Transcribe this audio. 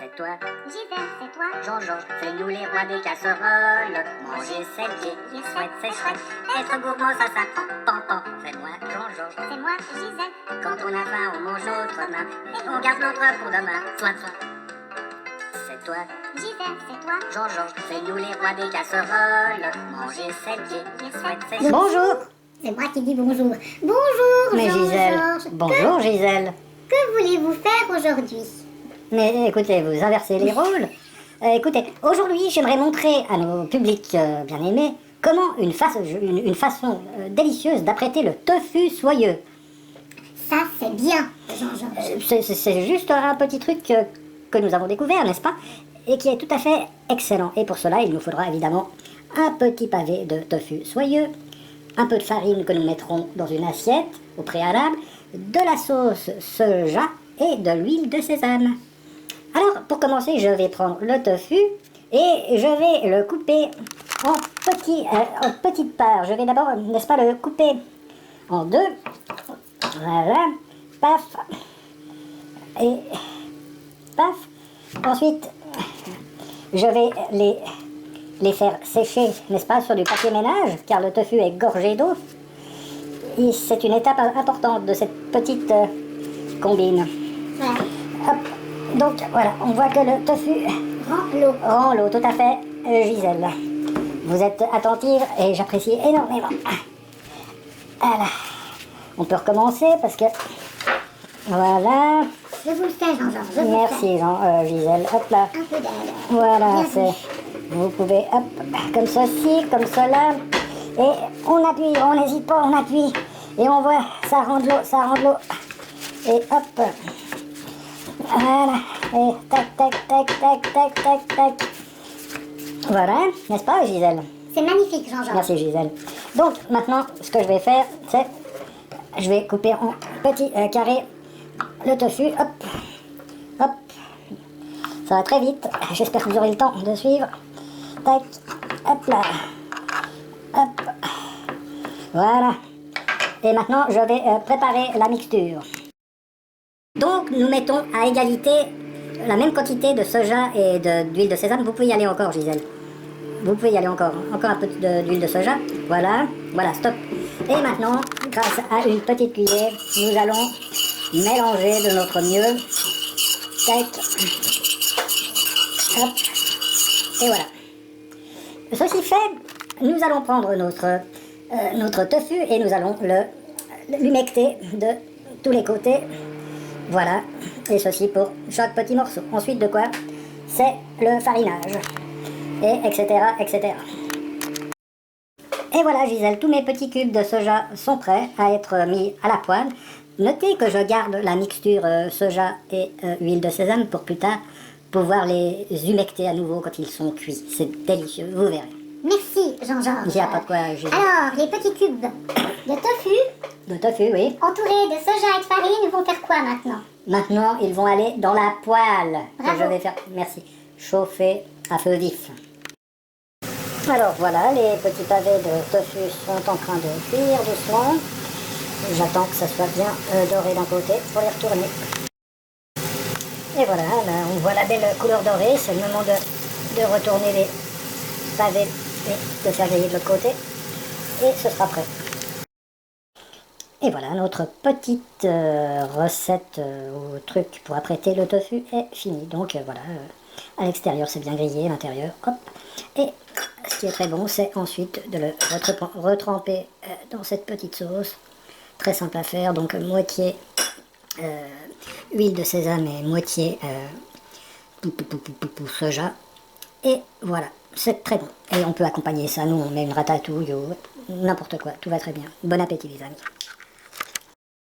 c'est toi. Gisèle, c'est toi. Jean-Georges, c'est nous les rois des casseroles. Manger, c'est gai, c'est chouette. Être gourmand, ça s'apprend. Pan, c'est moi, Jean-Georges. C'est moi, Gisèle. Quand on a faim, on mange notre main. Et on garde notre pour demain. Soin. C'est toi. Gisèle, c'est toi. Jean-Georges, c'est nous les rois des casseroles. Manger, c'est gai, c'est chouette. Bonjour. C'est moi qui dis bonjour. Bonjour, Mais Gisèle. Jean-Georges. Bonjour Gisèle. Que voulez-vous faire aujourd'hui? Mais écoutez, vous inversez les rôles. Écoutez, aujourd'hui, j'aimerais montrer à nos publics bien-aimés comment une façon délicieuse d'apprêter le tofu soyeux. Ça, c'est bien, Jean-Georges. C'est juste un petit truc que nous avons découvert, n'est-ce pas? Et qui est tout à fait excellent. Et pour cela, il nous faudra évidemment un petit pavé de tofu soyeux, un peu de farine que nous mettrons dans une assiette au préalable, de la sauce soja et de l'huile de sésame. Alors, pour commencer, je vais prendre le tofu et je vais le couper en petites parts. Je vais d'abord, n'est-ce pas, le couper en deux. Voilà, paf, et paf. Ensuite, je vais les faire sécher, n'est-ce pas, sur du papier ménage, car le tofu est gorgé d'eau. Et c'est une étape importante de cette petite combine. Voilà. Hop. Donc voilà, on voit que le tofu rend l'eau, tout à fait, Gisèle. Vous êtes attentive et j'apprécie énormément. Voilà. On peut recommencer parce que... Voilà. Je vous le fais, Jean-Georges. Je vous le fais. Merci Gisèle. Hop là. Un peu d'aide. Voilà, Bienvenue. vous pouvez, hop, comme ceci, comme cela. Et on appuie, on n'hésite pas, on appuie. Et on voit, ça rend de l'eau. Et hop. Voilà. Et tac, tac, tac, tac, tac, tac, tac. Voilà, n'est-ce pas Gisèle? C'est magnifique, Jean-Georges. Merci Gisèle. Donc maintenant, ce que je vais faire, c'est... Je vais couper en petits carrés le tofu. Hop. Hop. Ça va très vite. J'espère que vous aurez le temps de suivre. Tac. Hop là. Hop. Voilà. Et maintenant, je vais préparer la mixture. Donc, nous mettons à égalité la même quantité de soja et d'huile de sésame. Vous pouvez y aller encore, Gisèle. Vous pouvez y aller encore. Encore un peu d'huile de soja. Voilà. Voilà, stop. Et maintenant, grâce à une petite cuillère, nous allons mélanger de notre mieux. Tac. Hop. Et voilà. Ceci fait, nous allons prendre notre tofu et nous allons l'humecter de tous les côtés. Voilà. Et ceci pour chaque petit morceau. Ensuite, de quoi? C'est le farinage. Et etc. etc. Et voilà Gisèle, tous mes petits cubes de soja sont prêts à être mis à la poêle. Notez que je garde la mixture soja et huile de sésame pour plus tard pouvoir les humecter à nouveau quand ils sont cuits. C'est délicieux, vous verrez. Merci, Jean-Georges. Il n'y a pas de quoi, Gisèle. Alors, les petits cubes de tofu, De tofu, oui. entourés de soja et de farine, vont faire quoi maintenant? Maintenant, ils vont aller dans la poêle. Bravo. Que je vais faire, merci, chauffer à feu vif. Alors voilà, les petits pavés de tofu sont en train de cuire doucement. J'attends que ça soit bien doré d'un côté pour les retourner. Et voilà, là, on voit la belle couleur dorée. C'est le moment de retourner les pavés et de faire griller de l'autre côté. Et ce sera prêt. Et voilà, notre petite recette au truc pour apprêter le tofu est finie. Donc voilà, à l'extérieur c'est bien grillé, à l'intérieur, hop. Et ce qui est très bon, c'est ensuite de le retremper dans cette petite sauce. Très simple à faire, donc moitié huile de sésame et moitié soja. Et voilà, c'est très bon. Et on peut accompagner ça, nous on met une ratatouille ou n'importe quoi, tout va très bien. Bon appétit les amis.